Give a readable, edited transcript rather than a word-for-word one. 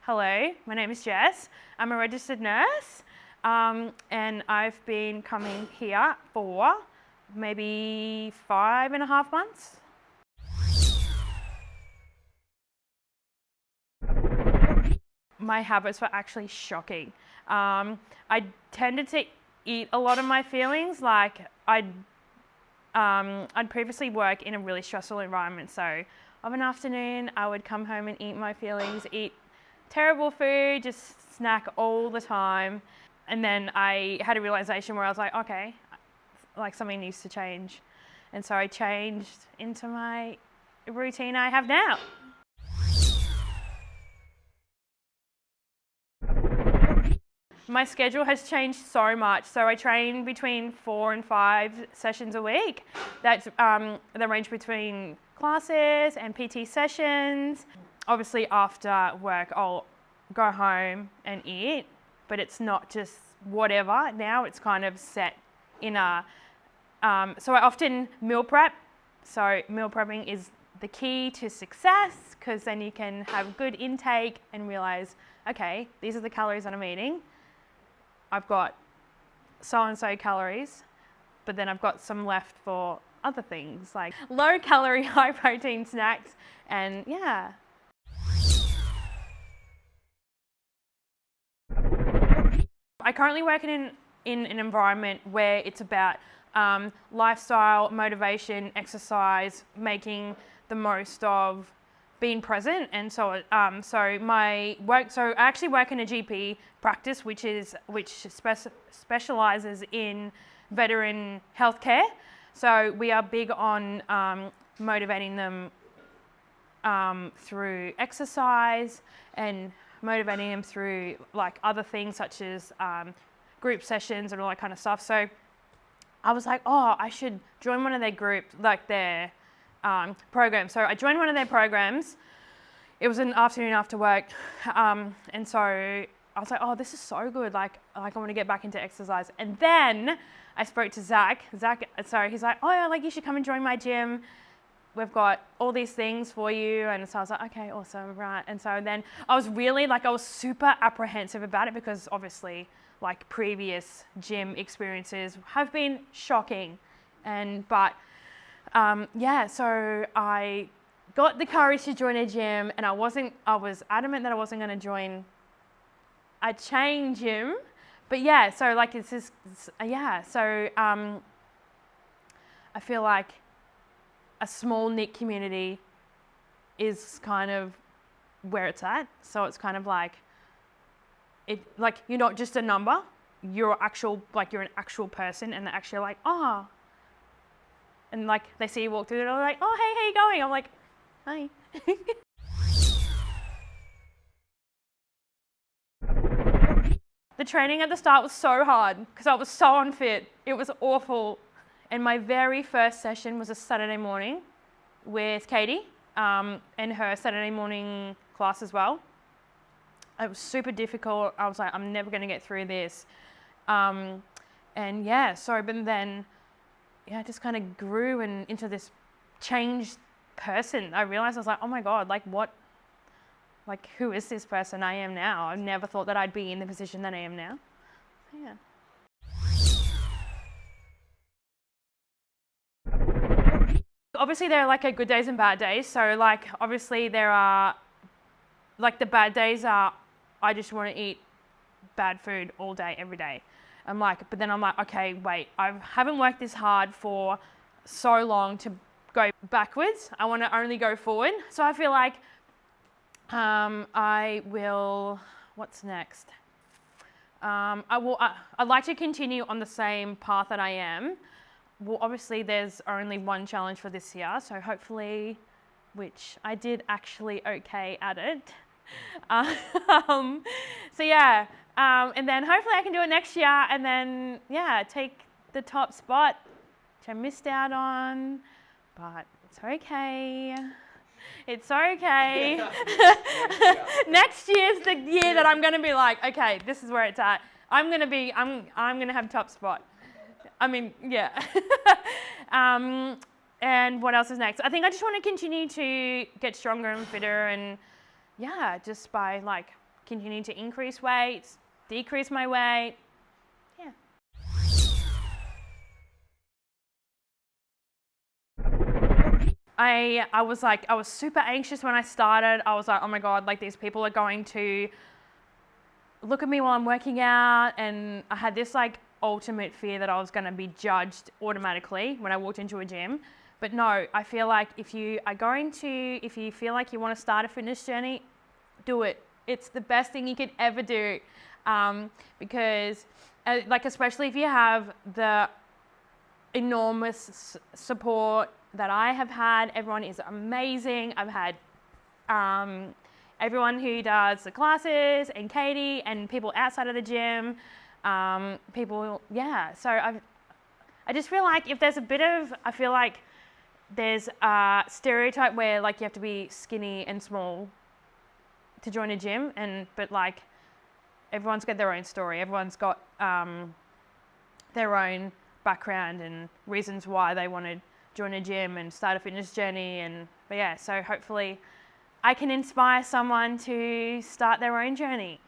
Hello, my name is Jess. I'm a registered nurse and I've been coming here for maybe 5.5 months. My habits were actually shocking. I tended to eat a lot of my feelings. Like I'd previously work in a really stressful environment, so of an afternoon I would come home and eat my feelings, eat terrible food, just snack all the time. And then I had a realization where I was like, okay, like something needs to change. And so I changed into my routine I have now. My schedule has changed so much. So I train between 4 and 5 sessions a week. That's they range between classes and PT sessions. Obviously after work I'll go home and eat, but it's not just whatever. Now it's kind of set in a, so I often meal prep. So meal prepping is the key to success, because then you can have good intake and realize, okay, these are the calories that I'm eating. I've got so-and-so calories, but then I've got some left for other things like low calorie, high protein snacks, and yeah. I currently work in an environment where it's about lifestyle, motivation, exercise, making the most of being present. And so my work, so I actually work in a GP practice which specializes in veteran healthcare. So we are big on motivating them through exercise and motivating them through like other things such as group sessions and all that kind of stuff. So I was like, oh, I should join one of their groups, like their programs. So I joined one of their programs. It was an afternoon after work, and so I was like, oh, this is so good. Like I want to get back into exercise. And then I spoke to Zach. So he's like, oh, yeah, like you should come and join my gym. We've got all these things for you. And so I was like, okay, awesome, right. And so then I was super apprehensive about it, because obviously like previous gym experiences have been shocking. But so I got the courage to join a gym, and I was adamant that I wasn't going to join a chain gym. But yeah, so like it's just, so I feel like a small knit community is kind of where it's at. So it's kind of like you're not just a number, you're an actual person, and they're actually like, oh, and like they see you walk through, they're like, oh, hey, how you going? I'm like, hi. The training at the start was so hard because I was so unfit. It was awful. And my very first session was a Saturday morning with Katie and her Saturday morning class as well. It was super difficult. I was like, I'm never going to get through this. But then I just kind of grew into this changed person. I realized I was like, oh my God, who is this person I am now? I never thought that I'd be in the position that I am now. So, yeah. Obviously there are like good days and bad days. So like obviously there are like the bad days are I just want to eat bad food all day, every day. But then I'm like, okay, wait, I haven't worked this hard for so long to go backwards. I want to only go forward. So I feel like what's next? I'd like to continue on the same path that I am. Well, obviously there's only one challenge for this year, so hopefully, which I did actually okay at it. So yeah, and then hopefully I can do it next year, and then yeah, take the top spot, which I missed out on, but it's okay. It's okay. Next year's the year that I'm gonna be like, okay, this is where it's at. I'm gonna have top spot. I mean, yeah. And what else is next? I think I just want to continue to get stronger and fitter, and yeah, just by like continue to increase weight, decrease my weight. Yeah. I was super anxious when I started. I was like, oh my God, like these people are going to look at me while I'm working out. And I had this like ultimate fear that I was going to be judged automatically when I walked into a gym. But no, I feel like if you feel like you want to start a fitness journey, do it. It's the best thing you could ever do. Because like, especially if you have the enormous support that I have had. Everyone is amazing. I've had everyone who does the classes and Katie and people outside of the gym. So I just feel like if there's I feel like there's a stereotype where like you have to be skinny and small to join a gym, but like everyone's got their own story. Everyone's got their own background and reasons why they want to join a gym and start a fitness journey. So hopefully I can inspire someone to start their own journey.